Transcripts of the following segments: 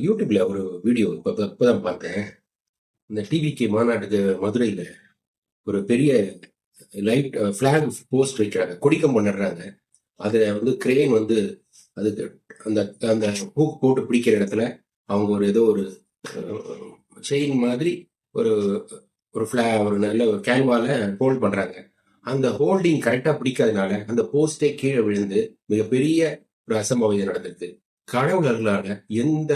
யூடியூப்ல ஒரு வீடியோ இப்பதான் பார்த்தேன். இந்த டிவிகே மாநாட்டுக்கு மதுரையில ஒரு பெரிய லைட் பிளாக் போஸ்ட் வைக்கிறாங்க, கொடிக்கம்பம் நடுறாங்க. அதுல கிரெயின் அதுக்கு அந்த அந்த ஹூக் போட்டு பிடிக்கிற இடத்துல அவங்க ஏதோ ஒரு செயின் மாதிரி ஒரு ஒரு நல்ல ஒரு கேன்வால ஹோல்ட் பண்றாங்க. அந்த ஹோல்டிங் கரெக்டா பிடிக்காதனால அந்த போஸ்டே கீழே விழுந்து மிகப்பெரிய ஒரு அசம்பாவிதம் நடந்திருக்கு. கடவுளர்களால எந்த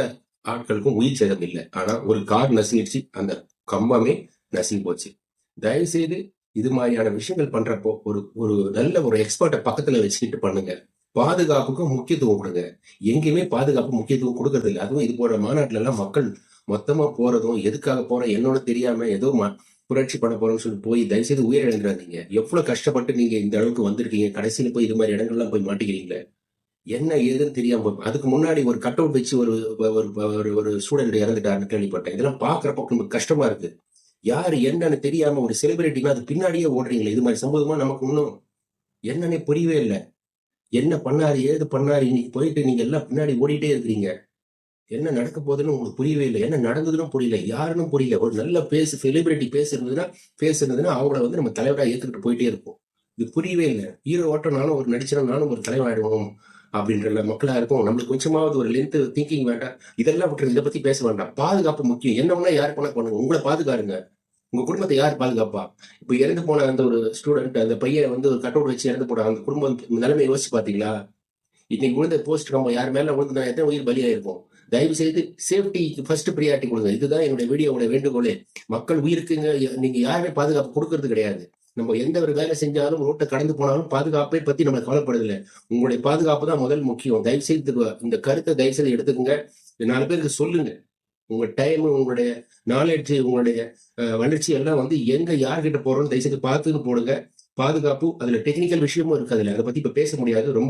ஆட்களுக்கும் உயிர் சேதம் இல்லை. ஆனா ஒரு கார் நசுங்கிடுச்சு, அந்த கம்பமே நசுங்கி போச்சு. தயவு செய்து இது மாதிரியான விஷயங்கள் பண்றப்போ ஒரு ஒரு நல்ல ஒரு எக்ஸ்பர்ட்டை பக்கத்துல வச்சுக்கிட்டு பண்ணுங்க. பாதுகாப்புக்கும் முக்கியத்துவம் கொடுங்க. எங்கேயுமே பாதுகாப்பு முக்கியத்துவம் கொடுக்கறது இல்லை. அதுவும் இது போன்ற மாநாட்டுல எல்லாம் மக்கள் மொத்தமா போறதும் எதுக்காக போறோம் என்னோட தெரியாம ஏதோ புரட்சி பண்ண போறோம்னு சொல்லி போய் தயவுசெய்து உயிர் இழந்துடாதீங்க. எவ்வளவு கஷ்டப்பட்டு நீங்க இந்த அளவுக்கு வந்திருக்கீங்க, கடைசியில போய் இது மாதிரி இடங்கள்லாம் போய் மாட்டிக்கிறீங்களே, என்ன ஏதுன்னு தெரியாம போய் அதுக்கு முன்னாடி ஒரு கட் அவுட் வச்சு ஒரு ஒரு ஸ்டூடெண்ட் இறந்துட்டாருன்னு கேள்விப்பட்டேன். இதெல்லாம் பாக்குறப்போ நமக்கு கஷ்டமா இருக்கு. யாரு என்னன்னு தெரியாம ஒரு செலிபிரிட்டினா அது பின்னாடியே ஓடுறீங்களே, இது மாதிரி சம்பவமா நமக்கு இன்னும் என்னன்னே புரியவே இல்லை. என்ன பண்ணாரு ஏது பண்ணாரு, இன்னைக்கு போயிட்டு நீங்க எல்லாம் பின்னாடி ஓடிட்டே இருக்கிறீங்க. என்ன நடக்க போகுதுன்னு உங்களுக்கு புரியவே இல்லை. என்ன நடந்ததுன்னு புரியல, யாருன்னு புரியல. ஒரு நல்ல செலிபிரிட்டி பேசுனதுன்னா அவங்கள நம்ம தலைவராக ஏத்துக்கிட்டு போயிட்டே இருப்போம். இது புரியவே இல்லை. ஹீரோ ஓட்டனாலும் ஒரு நடிச்சனாலும் ஒரு தலைவராயிடுவோம் அப்படின்ற மக்களா இருக்கும். நம்மளுக்கு கொஞ்சமாவது ஒரு லென்த் திங்கிங் வேண்டாம். இதெல்லாம் விட்டு இதை பத்தி பேச வேண்டாம். பாதுகாப்பு முக்கியம். என்ன ஒண்ணா யாரு பண்ண பண்ணுங்க, உங்களை பாதுகாருங்க. உங்க குடும்பத்தை யார் பாதுகாப்பா? இப்ப இறந்து போன அந்த ஒரு ஸ்டூடெண்ட், அந்த பையன் ஒரு கட் அவுட் வச்சு இறந்து போன அந்த குடும்பம் நிலைமை யோசிச்சு பாத்தீங்களா? இன்னைக்கு விழுந்த போஸ்ட் நம்ம யார் மேல விழுந்து எத்தனை உயிர் பலியாயிருக்கும். தயவு செய்து சேஃப்டி ஃபர்ஸ்ட் ப்ரியாரிட்டி கொடுங்க. இதுதான் என்னுடைய வீடியோவோட வேண்டுகோளே. மக்கள் உயிருக்குங்க நீங்க யாருமே பாதுகாப்பு கொடுக்கறது கிடையாது. நம்ம எந்த ஒரு வேலை செஞ்சாலும் ரோட்டை கடந்து போனாலும் பாதுகாப்பை பத்தி நம்ம கவலைப்படுதில்லை. உங்களுடைய பாதுகாப்பு தான் முதல் முக்கியம். தயவு செய்து இந்த கருத்தை தயவு செய்து எடுத்துக்கோங்க. 4 பேருக்கு சொல்லுங்க. உங்க டைம், உங்களுடைய நாலேஜ், உங்களுடைய வளர்ச்சி எல்லாம் எங்க யார்கிட்ட போறோம்னு தயவு செய்து பார்த்துன்னு போடுங்க. பாதுகாப்பு அதுல டெக்னிக்கல் விஷயமும் இருக்கு. அதுல அதை பத்தி இப்ப பேச முடியாது. ரொம்ப